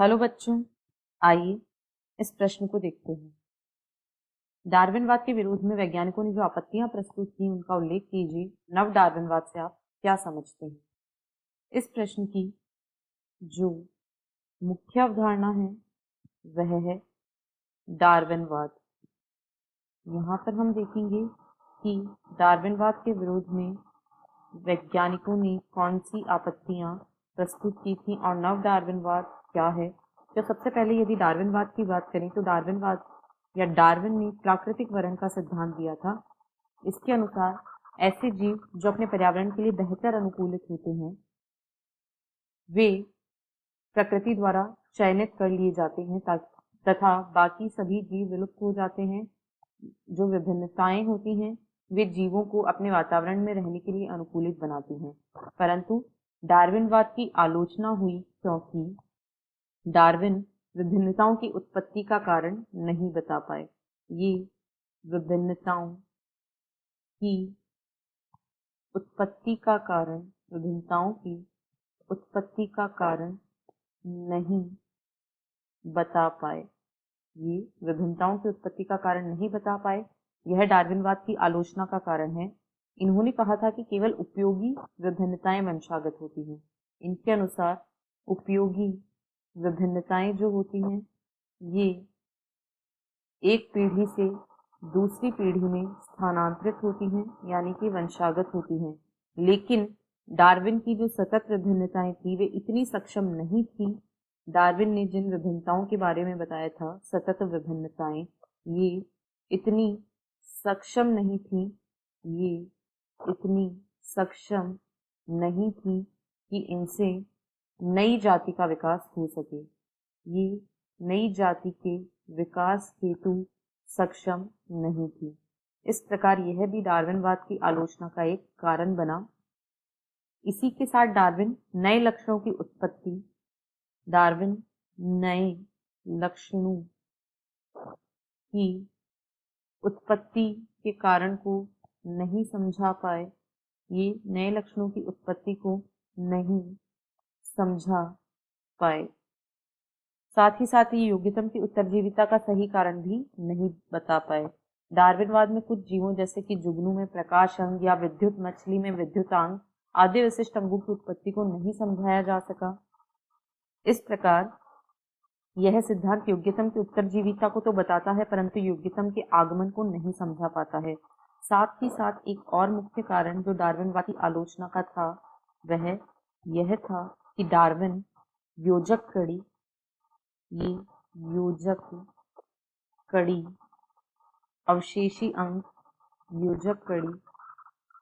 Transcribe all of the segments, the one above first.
Hello बच्चों, आइए इस प्रश्न को देखते हैं। डार्विनवाद के विरोध में वैज्ञानिकों ने जो आपत्तियां प्रस्तुत की उनका उल्लेख कीजिए। नव डार्विनवाद से आप क्या समझते हैं? इस प्रश्न की जो मुख्य अवधारणा है वह है डार्विनवाद। यहाँ पर हम देखेंगे कि डार्विनवाद के विरोध में वैज्ञानिकों ने कौन सी आपत्तियां प्रस्तुत की थी और नव डार्विनवाद क्या है। तो सबसे पहले यदि डार्विनवाद की बात करें तो डार्विनवाद या डार्विन ने प्राकृतिक वर्ण का सिद्धांत दिया था। इसके अनुसार ऐसे जीव जो अपने पर्यावरण के लिए बेहतर अनुकूलित होते हैं वे प्रकृति द्वारा चयनित कर लिए जाते हैं तथा बाकी सभी जीव विलुप्त हो जाते हैं। जो विभिन्नताएं होती हैं वे जीवों को अपने वातावरण में रहने के लिए अनुकूलित बनाती हैं। परंतु डार्विनवाद की आलोचना हुई क्योंकि डार्विन विभिन्नताओं की उत्पत्ति का कारण नहीं बता पाए। ये विभिन्नताओं की उत्पत्ति का कारण विभिन्नताओं की उत्पत्ति का कारण नहीं बता पाए। ये विभिन्नताओं की उत्पत्ति का कारण नहीं बता पाए। यह डार्विनवाद की आलोचना का कारण है। इन्होंने कहा था कि केवल उपयोगी विभिन्नताएं वंशागत होती हैं। इनके अनुसार उपयोगी विभिन्नताएं जो होती हैं ये एक पीढ़ी से दूसरी पीढ़ी में स्थानांतरित होती हैं, यानी कि वंशागत होती हैं। लेकिन डार्विन की जो सतत विभिन्नताएं थी वे इतनी सक्षम नहीं थी। डार्विन ने जिन विभिन्नताओं के बारे में बताया था, सतत विभिन्नताएं, ये इतनी सक्षम नहीं थी ये इतनी सक्षम नहीं थी कि इनसे नई जाति का विकास हो सके। ये नई जाति के विकास हेतु सक्षम नहीं थी। इस प्रकार यह भी डार्विनवाद की आलोचना का एक कारण बना। इसी के साथ डार्विन नए लक्षणों की उत्पत्ति डार्विन नए लक्षणों की उत्पत्ति के कारण को नहीं समझा पाए। ये नए लक्षणों की उत्पत्ति को नहीं समझा पाए। साथ ही साथ ये योग्यतम की उत्तरजीविता का सही कारण भी नहीं बता पाए। डार्विनवाद में कुछ जीवों जैसे कि जुगनू में प्रकाश अंग या विद्युत मछली में विद्युत अंग आदि विशिष्ट अंगों की उत्पत्ति को नहीं समझाया जा सका। इस प्रकार यह सिद्धांत योग्यतम की उत्तरजीविता को तो बताता है परंतु योग्यतम के आगमन को नहीं समझा पाता है। साथ ही साथ एक और मुख्य कारण जो डार्विनवाद की आलोचना का था वह यह था कि डार्विन योजक कड़ी ये योजक कड़ी अवशेषी अंग योजक कड़ी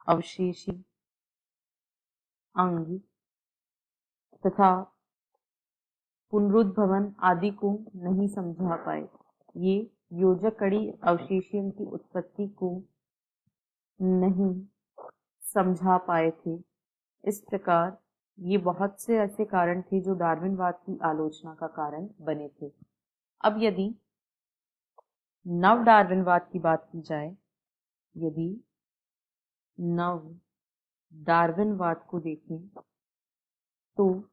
अवशेषी अंग तथा पुनरुद्भवन आदि को नहीं समझा पाए। ये योजक कड़ी अवशेषी अंग की उत्पत्ति को नहीं समझा पाए थे। इस प्रकार ये बहुत से ऐसे कारण थे जो डार्विनवाद की आलोचना का कारण बने थे। अब यदि नव डार्विनवाद की बात की जाए, यदि नव डार्विनवाद को देखें तो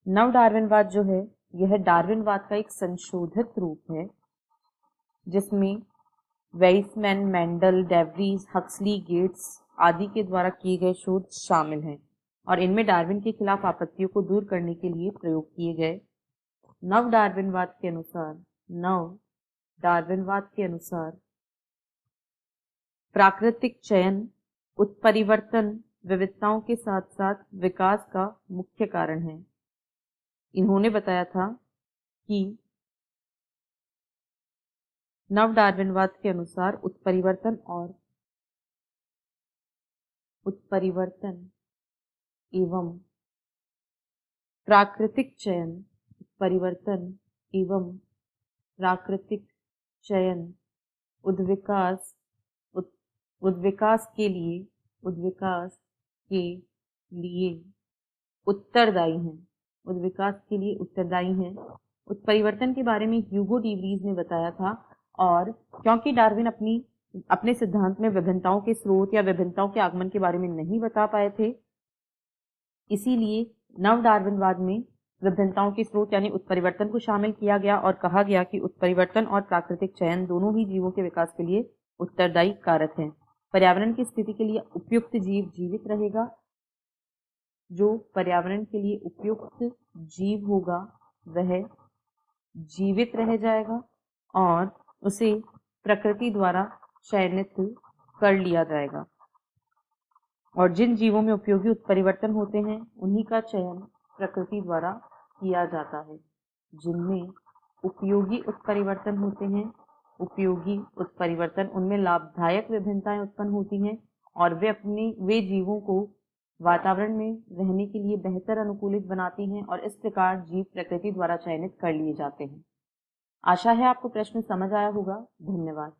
नव डार्विनवाद जो है यह डार्विनवाद का एक संशोधित रूप है जिसमें वेइसमैन, मेंडल, डेवरीज, हक्सली, गेट्स आदि के द्वारा किए गए शोध शामिल हैं और इनमें डार्विन के खिलाफ आपत्तियों को दूर करने के लिए प्रयोग किए गए। नव डार्विनवाद के अनुसार प्राकृतिक चयन उत्परिवर्तन विविधताओं के साथ साथ विकास का मुख्य कारण है। इन्होंने बताया था कि नव डार्विनवाद के अनुसार उत्परिवर्तन एवं प्राकृतिक चयन उत्परिवर्तन एवं प्राकृतिक चयन उद्विकास के लिए उत्तरदायी हैं। उत्परिवर्तन के बारे में ह्यूगो डी व्रीज ने बताया था और क्योंकि डार्विन अपने सिद्धांत में विभिन्नताओं के स्रोत या विभिन्नताओं के आगमन के बारे में नहीं बता पाए थे, इसीलिए नव डार्विनवाद में विभिन्नताओं के स्रोत यानी उत्परिवर्तन को शामिल किया गया और कहा गया कि उत्परिवर्तन और प्राकृतिक चयन दोनों ही जीवों के विकास के लिए उत्तरदायी कारक हैं। पर्यावरण की स्थिति के लिए उपयुक्त जीव जीवित रहेगा। जो पर्यावरण के लिए उपयुक्त जीव होगा वह जीवित रह जाएगा और उसे प्रकृति द्वारा चयनित कर लिया जाएगा। और जिन जीवों में उपयोगी उत्परिवर्तन होते हैं उन्हीं का चयन प्रकृति द्वारा किया जाता है। जिनमें उपयोगी उत्परिवर्तन होते हैं, उपयोगी उत्परिवर्तन उनमें लाभदायक विभिन्नताएं उत्पन्न होती हैं और वे जीवों को वातावरण में रहने के लिए बेहतर अनुकूलित बनाती हैं और इस प्रकार जीव प्रकृति द्वारा चयनित कर लिए जाते हैं। आशा है आपको प्रश्न समझ आया होगा। धन्यवाद।